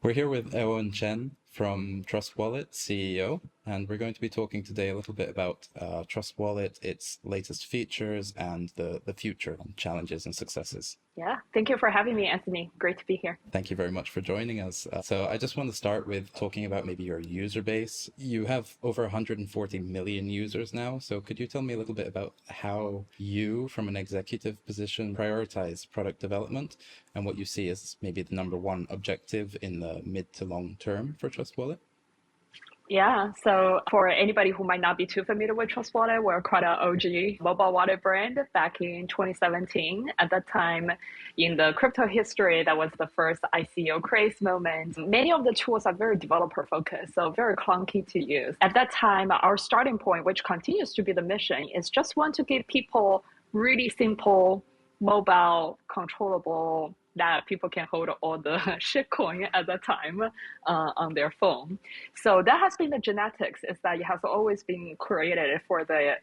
We're here with Eowyn Chen from Trust Wallet CEO, and we're going to be talking today a little bit about Trust Wallet, its latest features, and the future challenges and successes. Yeah, thank you for having me, Anthony. Great to be here. Thank you very much for joining us. So I just want to start with talking about maybe your user base. You have over 140 million users now. So could you tell me a little bit about how you, from an executive position, prioritize product development and what you see as maybe the number one objective in the mid to long term for Trust Wallet? Yeah, so for anybody who might not be too familiar with Trust Wallet, we're quite an OG mobile wallet brand back in 2017. At that time, in the crypto history, that was the first ICO craze moment. Many of the tools are very developer focused, so very clunky to use. At that time, our starting point, which continues to be the mission, is just want to give people really simple, mobile, controllable, that people can hold all the shitcoin at that time on their phone. So that has been the genetics, is that it has always been created for the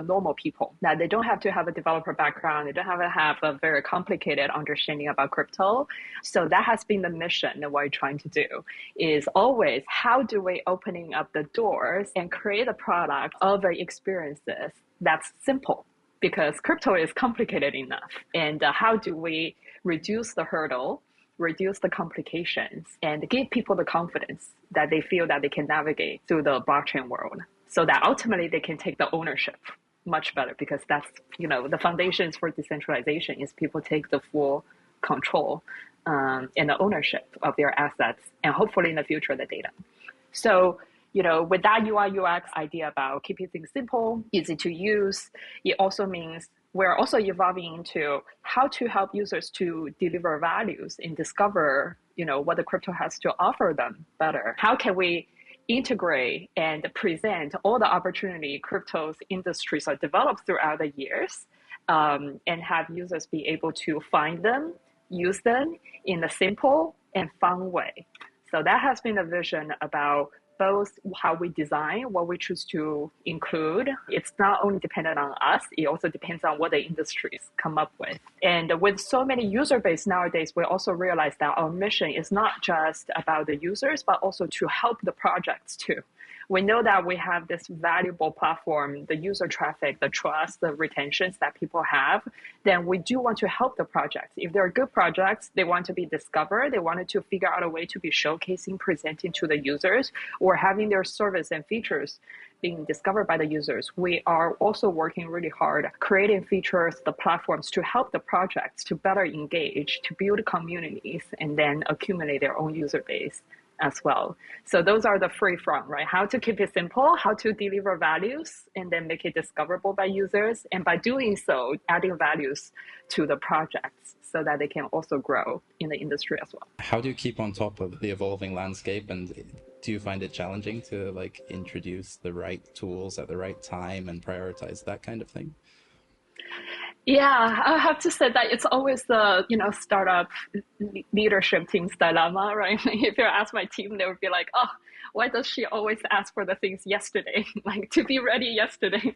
normal people, that they don't have to have a developer background, they don't have to have a very complicated understanding about crypto. So that has been the mission that we're trying to do, is always how do we opening up the doors and create a product of the experiences that's simple, because crypto is complicated enough. And how do we reduce the hurdle, reduce the complications, and give people the confidence that they feel that they can navigate through the blockchain world, so that ultimately they can take the ownership much better, because that's, the foundations for decentralization is people take the full control and the ownership of their assets, and hopefully in the future, the data. So, with that UI UX idea about keeping things simple, easy to use, it also means we're also evolving into how to help users to deliver values and discover, what the crypto has to offer them better. How can we integrate and present all the opportunity crypto's industries are developed throughout the years, and have users be able to find them, use them in a simple and fun way. So that has been a vision about both how we design, what we choose to include. It's not only dependent on us, it also depends on what the industries come up with. And with so many user base nowadays, we also realize that our mission is not just about the users, but also to help the projects too. We know that we have this valuable platform, the user traffic, the trust, the retentions that people have. Then we do want to help the projects. If they're good projects, they want to be discovered. They wanted to figure out a way to be showcasing, presenting to the users, or having their service and features being discovered by the users. We are also working really hard, creating features, the platforms to help the projects to better engage, to build communities, and then accumulate their own user base as well. So those are the free front, right? How to keep it simple, how to deliver values, and then make it discoverable by users. And by doing so, adding values to the projects so that they can also grow in the industry as well. How do you keep on top of the evolving landscape, and do you find it challenging to introduce the right tools at the right time and prioritize that kind of thing? Yeah, I have to say that it's always the, startup leadership team's dilemma, right? If you ask my team, they would be like, oh, why does she always ask for the things yesterday? To be ready yesterday.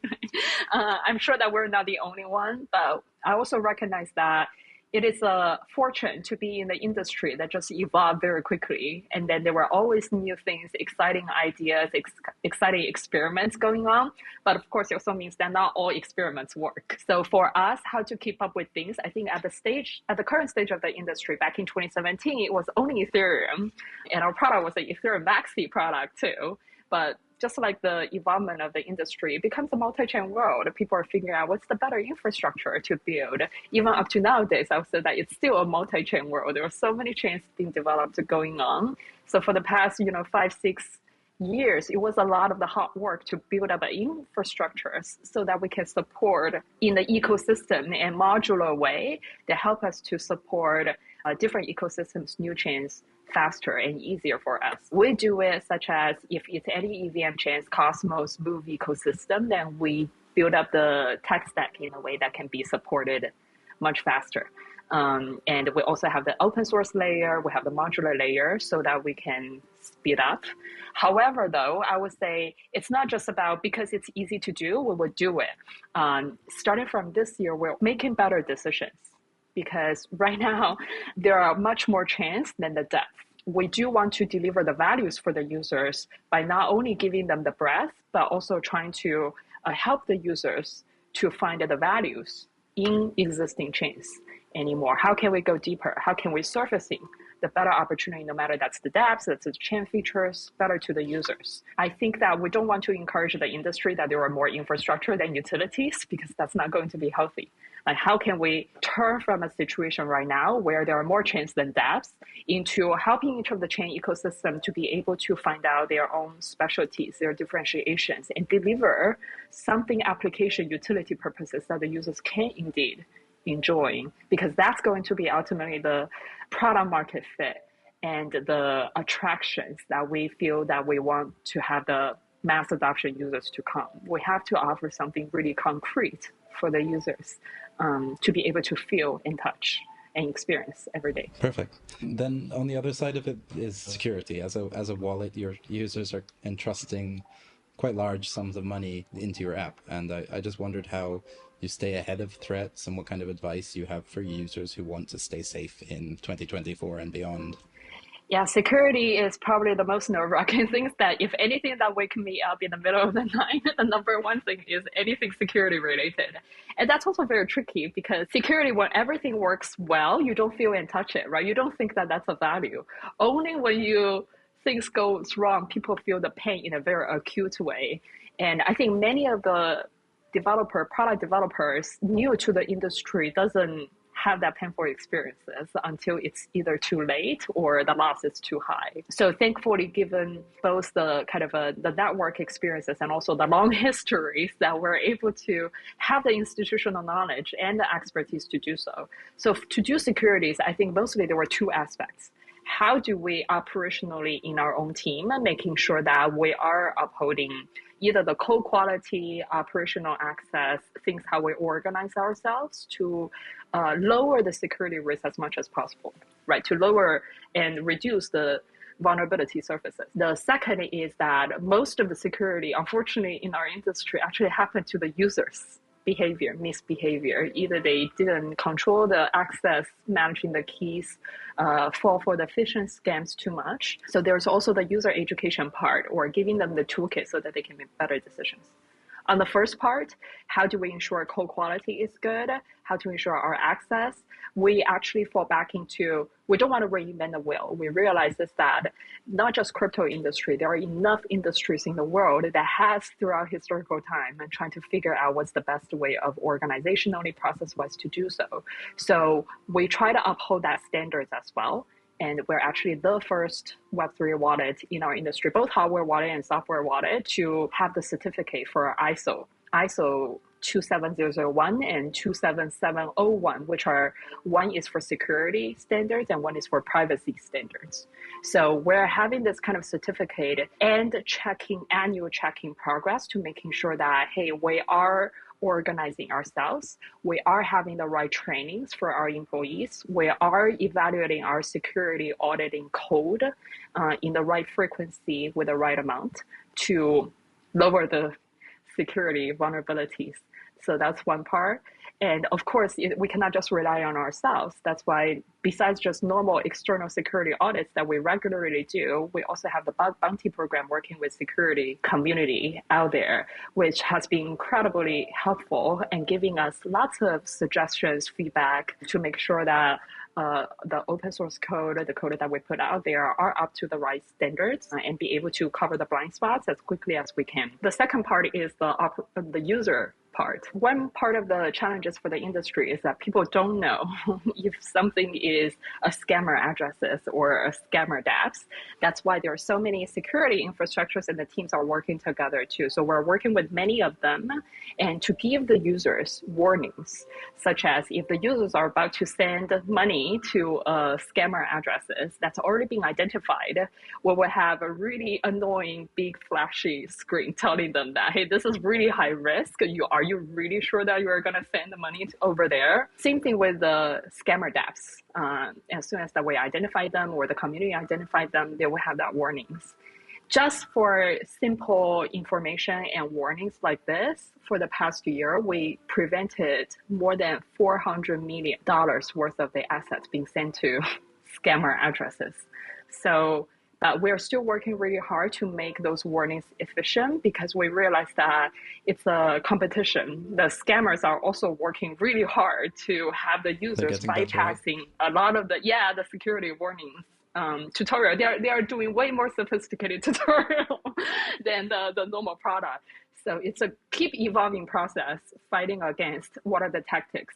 I'm sure that we're not the only one, but I also recognize that it is a fortune to be in the industry that just evolved very quickly. And then there were always new things, exciting ideas, exciting experiments going on. But of course, it also means that not all experiments work. So for us, how to keep up with things, I think at the current stage of the industry, back in 2017, it was only Ethereum. And our product was an Ethereum Maxi product too. But just like the evolvement of the industry, it becomes a multi-chain world. People are figuring out what's the better infrastructure to build. Even up to nowadays, I would say that it's still a multi-chain world. There are so many chains being developed going on. So for the past, 5-6 years, it was a lot of the hard work to build up infrastructures so that we can support in the ecosystem and modular way that help us to support different ecosystems, new chains, faster and easier for us. We do it such as if it's any EVM chains, Cosmos, Move ecosystem, then we build up the tech stack in a way that can be supported much faster. And we also have the open source layer, we have the modular layer so that we can speed up. However, though, I would say it's not just about because it's easy to do, we will do it. Starting from this year, we're making better decisions, because right now there are much more chains than the depth. we do want to deliver the values for the users by not only giving them the breadth, but also trying to help the users to find the values in existing chains anymore. How can we go deeper? How can we surfacing the better opportunity, no matter that's the dApps, that's the chain features, better to the users? I think that we don't want to encourage the industry that there are more infrastructure than utilities, because that's not going to be healthy. Like, how can we turn from a situation right now where there are more chains than dApps into helping each of the chain ecosystem to be able to find out their own specialties, their differentiations, and deliver something application utility purposes that the users can indeed enjoy, because that's going to be ultimately the product market fit and the attractions that we feel that we want to have the mass adoption users to come. We have to offer something really concrete for the users to be able to feel and touch and experience every day. Perfect. Then on the other side of it is security. As a wallet, your users are entrusting quite large sums of money into your app. And I just wondered how you stay ahead of threats and what kind of advice you have for users who want to stay safe in 2024 and beyond. Yeah, security is probably the most nerve-wracking things that if anything that wake me up in the middle of the night, the number one thing is anything security related. And that's also very tricky, because security, when everything works well, you don't feel and touch it, right? You don't think that that's a value. Only when things goes wrong, people feel the pain in a very acute way. And I think many of the product developers new to the industry doesn't have that painful experiences until it's either too late or the loss is too high. So thankfully, given both the kind of the network experiences and also the long histories, that we're able to have the institutional knowledge and the expertise to do so. So to do securities, I think mostly there were two aspects. How do we operationally in our own team, making sure that we are upholding either the code quality, operational access, things how we organize ourselves to lower the security risk as much as possible, right? To lower and reduce the vulnerability surfaces. The second is that most of the security, unfortunately, in our industry actually happen to the users' misbehavior. Either they didn't control the access, managing the keys, fall for the phishing scams too much. So there's also the user education part, or giving them the toolkit so that they can make better decisions. On the first part, how do we ensure code quality is good? How to ensure our access? We actually fall back into, we don't want to reinvent the wheel. We realize is that not just crypto industry, there are enough industries in the world that has throughout historical time and trying to figure out what's the best way of organizationally, process-wise to do so. So we try to uphold that standards as well. And we're actually the first Web3 wallet in our industry, both hardware wallet and software wallet, to have the certificate for ISO 27001 and 27701, which are, one is for security standards and one is for privacy standards. So we're having this kind of certificate and annual checking progress to making sure that, hey, we are organizing ourselves. We are having the right trainings for our employees. We are evaluating our security auditing code in the right frequency with the right amount to lower the security vulnerabilities. So that's one part. And of course, we cannot just rely on ourselves. That's why, besides just normal external security audits that we regularly do, we also have the bug bounty program working with security community out there, which has been incredibly helpful and giving us lots of suggestions, feedback to make sure that the open source code, the code that we put out there, are up to the right standards and be able to cover the blind spots as quickly as we can. The second part is the user part. One part of the challenges for the industry is that people don't know if something is a scammer addresses or a scammer dApps. That's why there are so many security infrastructures and the teams are working together too. So we're working with many of them and to give the users warnings, such as if the users are about to send money to scammer addresses that's already been identified, we will have a really annoying big flashy screen telling them that, hey, this is really high risk. Are you really sure that you are going to send the money over there? Same thing with the scammer dApps. As soon as that we identify them or the community identified them, they will have that warnings. Just for simple information and warnings like this, for the past year, we prevented more than $400 million worth of the assets being sent to scammer addresses. So but we're still working really hard to make those warnings efficient because we realize that it's a competition. The scammers are also working really hard to have the They're users getting better, right? bypassing a lot of the security warnings tutorial. They are doing way more sophisticated tutorial than the normal product. So it's a keep evolving process fighting against what are the tactics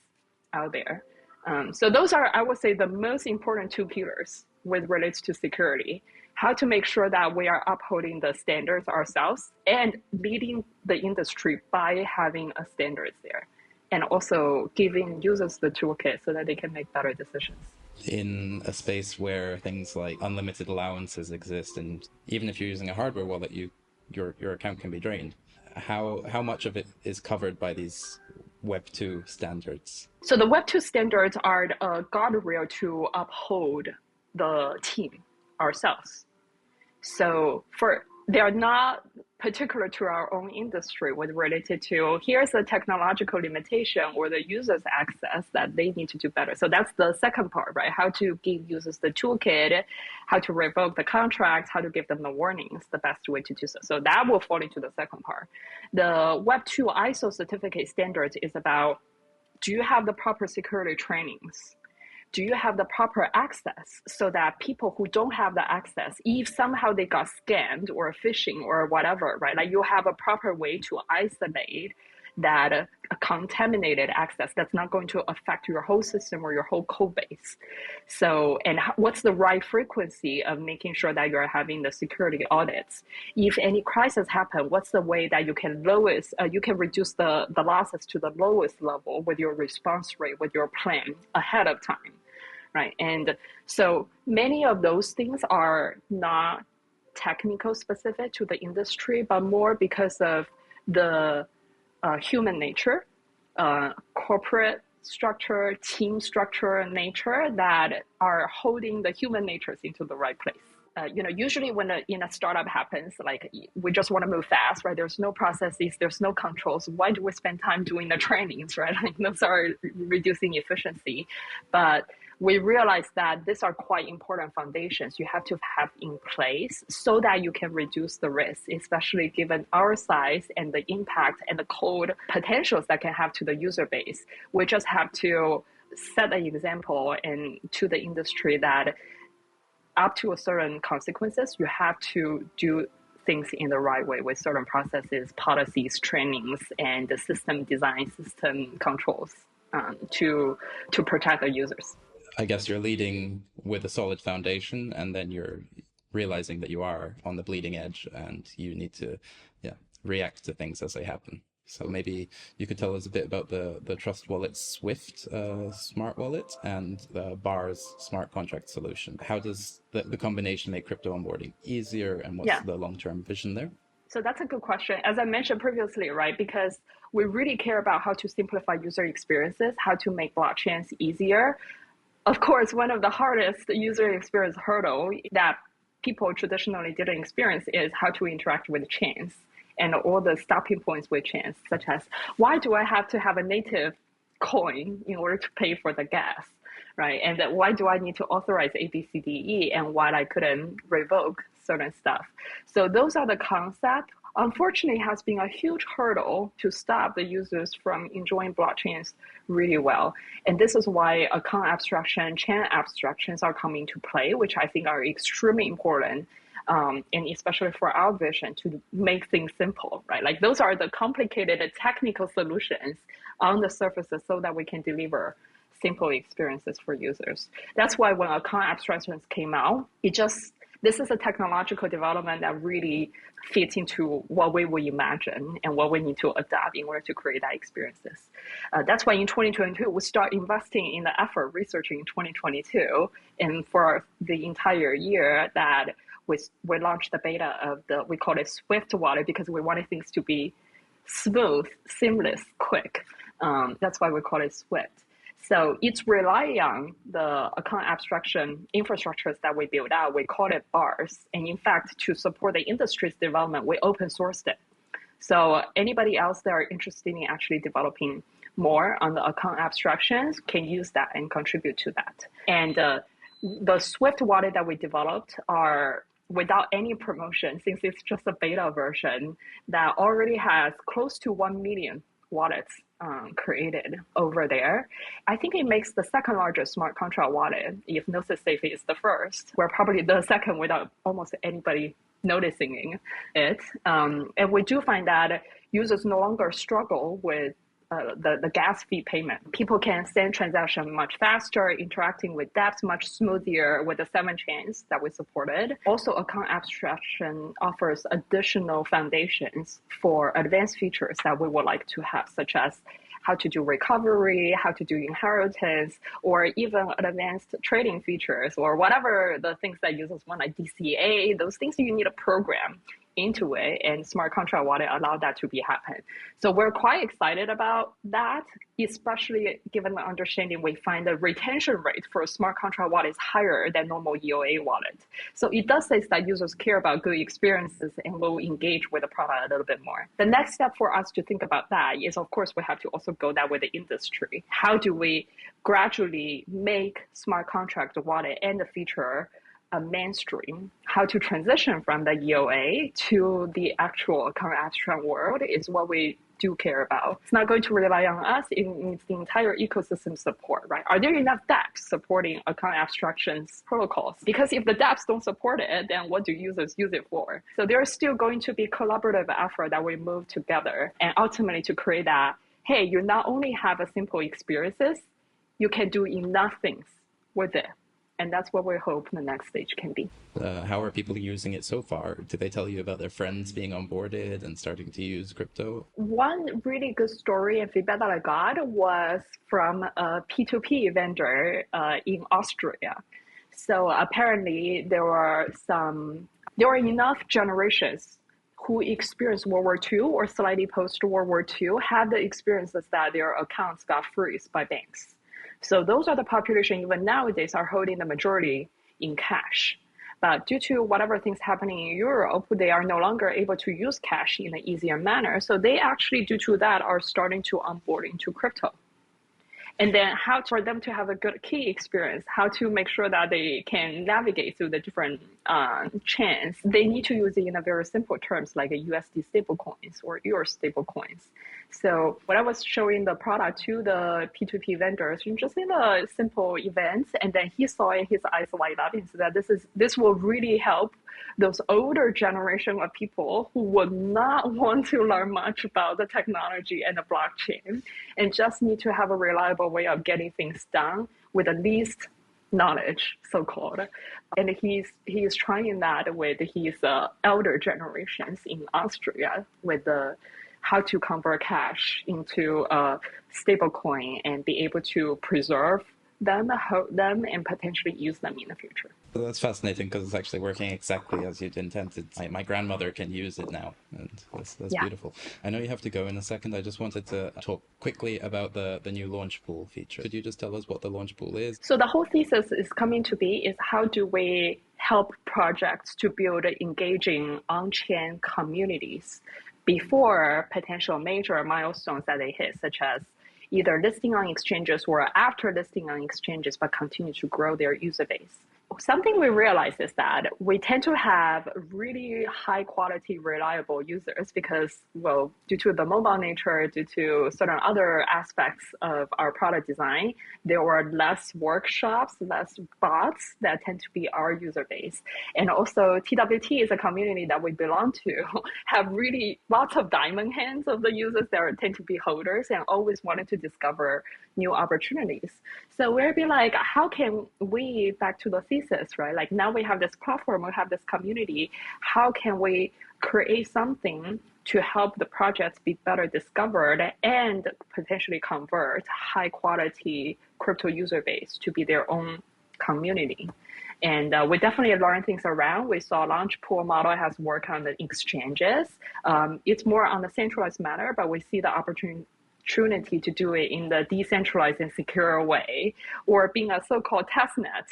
out there. So those are, I would say, the most important two pillars with relates to security. How to make sure that we are upholding the standards ourselves and leading the industry by having a standards there, and also giving users the toolkit so that they can make better decisions. In a space where things like unlimited allowances exist, and even if you're using a hardware wallet, your account can be drained. How much of it is covered by these Web 2 standards? So the Web 2 standards are a guardrail to uphold the team ourselves. So they are not particular to our own industry with related to here's the technological limitation or the users access that they need to do better. So that's the second part, right? How to give users the toolkit, how to revoke the contract, how to give them the warnings, the best way to do so. So that will fall into the second part. The Web 2 ISO certificate standards is about, do you have the proper security trainings? Do you have the proper access so that people who don't have the access, if somehow they got scammed or phishing or whatever, right? Like you have a proper way to isolate that contaminated access that's not going to affect your whole system or your whole code base. So, and what's the right frequency of making sure that you're having the security audits? If any crisis happen, what's the way that you can reduce the losses to the lowest level with your response rate, with your plan ahead of time? Right. And so many of those things are not technical specific to the industry, but more because of the human nature, corporate structure, team structure nature that are holding the human natures into the right place. Usually when in a startup happens, like we just want to move fast, right? There's no processes, there's no controls. Why do we spend time doing the trainings, right? Like those are reducing efficiency. But we realize that these are quite important foundations you have to have in place so that you can reduce the risk, especially given our size and the impact and the code potentials that can have to the user base. We just have to set an example to the industry that up to a certain consequences, you have to do things in the right way with certain processes, policies, trainings, and the system design, system controls to protect the users. I guess you're leading with a solid foundation, and then you're realizing that you are on the bleeding edge and you need to react to things as they happen. So maybe you could tell us a bit about the Trust Wallet Swift smart wallet and the Bars smart contract solution. How does the combination make crypto onboarding easier, and what's the long-term vision there? So that's a good question. As I mentioned previously, right, because we really care about how to simplify user experiences, how to make blockchains easier. Of course, one of the hardest user experience hurdle that people traditionally didn't experience is how to interact with chains and all the stopping points with chains, such as why do I have to have a native coin in order to pay for the gas, right? And why do I need to authorize A, B, C, D, E, and why I couldn't revoke certain stuff? So those are the concepts. Unfortunately, it has been a huge hurdle to stop the users from enjoying blockchains really well. And this is why account abstraction, chain abstractions are coming to play, which I think are extremely important. And especially for our vision to make things simple, right? Like those are the complicated technical solutions on the surfaces so that we can deliver simple experiences for users. That's why when account abstractions came out, this is a technological development that really fits into what we would imagine and what we need to adapt in order to create that experiences. That's why in 2022, we start investing in the effort researching in 2022. And for the entire year that we launched the beta of we call it Swift Wallet because we wanted things to be smooth, seamless, quick. That's why we call it Swift. So it's relying on the account abstraction infrastructures that we built out. We call it Bars. And in fact, to support the industry's development, we open sourced it. So anybody else that are interested in actually developing more on the account abstractions can use that and contribute to that. And the Swift wallet that we developed are without any promotion, since it's just a beta version that already has close to 1 million wallets created over there. I think it makes the second largest smart contract wallet. If Gnosis Safe is the first, we're probably the second without almost anybody noticing it. And we do find that users no longer struggle with the gas fee payment. People can send transactions much faster, interacting with dApps much smoother with the 7 chains that we supported. Also, account abstraction offers additional foundations for advanced features that we would like to have, such as how to do recovery, how to do inheritance, or even advanced trading features, or whatever the things that users want, like DCA, those things you need a program into it, and smart contract wallet allow that to be happen. So we're quite excited about that, especially given the understanding we find the retention rate for a smart contract wallet is higher than normal EOA wallet. So it does say that users care about good experiences and will engage with the product a little bit more. The next step for us to think about that is, of course, we have to also go that with the industry. How do we gradually make smart contract wallet and the feature mainstream? How to transition from the EOA to the actual account abstract world is what we do care about. It's not going to rely on us, it needs the entire ecosystem support, right? Are there enough dApps supporting account abstractions protocols? Because if the dApps don't support it, then what do users use it for? So there's still going to be collaborative effort that we move together and ultimately to create that, hey, you not only have a simple experiences, you can do enough things with it. And that's what we hope the next stage can be. How are people using it so far? Did they tell you about their friends being onboarded and starting to use crypto? One really good story and feedback that I got was from a P2P vendor in Austria. So apparently there were enough generations who experienced World War II or slightly post World War II had the experiences that their accounts got frozen by banks. So those are the population even nowadays are holding the majority in cash. But due to whatever things happening in Europe, they are no longer able to use cash in an easier manner. So they actually, due to that, are starting to onboard into crypto. And then how for them to have a good key experience, how to make sure that they can navigate through the different chains, they need to use it in a very simple terms like a USD stablecoins or Euro stablecoins. So when I was showing the product to the P2P vendors, just in a simple event, and then he saw it, his eyes light up and said that this will really help those older generation of people who would not want to learn much about the technology and the blockchain and just need to have a reliable way of getting things done with the least knowledge, so-called. And he's trying that with his elder generations in Austria with the how to convert cash into a stable coin and be able to preserve them, hold them, and potentially use them in the future. So that's fascinating because it's actually working exactly as you'd intended. My grandmother can use it now, and that's beautiful. I know you have to go in a second. I just wanted to talk quickly about the new Launchpool feature. Could you just tell us what the Launchpool is? So the whole thesis is coming to be is how do we help projects to build engaging on-chain communities before potential major milestones that they hit, such as either listing on exchanges or after listing on exchanges, but continue to grow their user base. Something we realize is that we tend to have really high quality, reliable users because, well, due to the mobile nature, due to certain other aspects of our product design, there were less workshops, less bots that tend to be our user base. And also TWT is a community that we belong to, have really lots of diamond hands of the users that tend to be holders and always wanted to discover new opportunities. So we'll be like, how can we, back to the thesis, right? Like now we have this platform, we have this community. How can we create something to help the projects be better discovered and potentially convert high quality crypto user base to be their own community? And we definitely learn things around. We saw Launchpool model has worked on the exchanges. It's more on the centralized manner, but we see the opportunity opportunity to do it in the decentralized and secure way, or being a so-called testnet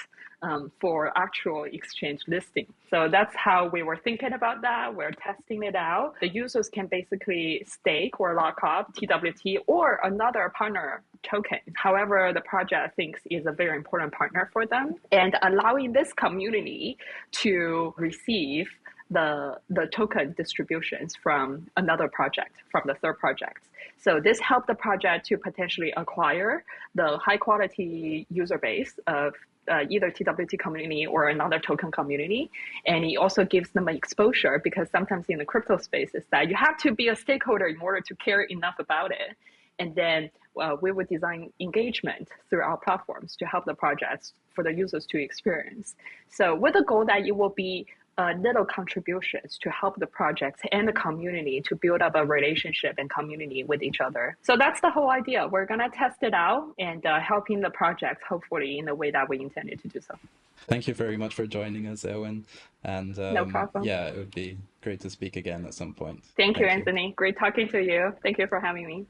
for actual exchange listing. So that's how we were thinking about that. We're testing it out. The users can basically stake or lock up TWT or another partner token, however the project thinks is a very important partner for them, and allowing this community to receive the token distributions from another project, from the third project. So this helped the project to potentially acquire the high quality user base of either TWT community or another token community. And it also gives them an exposure, because sometimes in the crypto space is that you have to be a stakeholder in order to care enough about it. And then we would design engagement through our platforms to help the projects for the users to experience. So with the goal that it will be little contributions to help the projects and the community to build up a relationship and community with each other. So that's the whole idea. We're going to test it out and helping the projects, hopefully, in the way that we intended to do so. Thank you very much for joining us, Eowyn. And no problem. yeah, it would be great to speak again at some point. Thank you, Anthony. Great talking to you. Thank you for having me.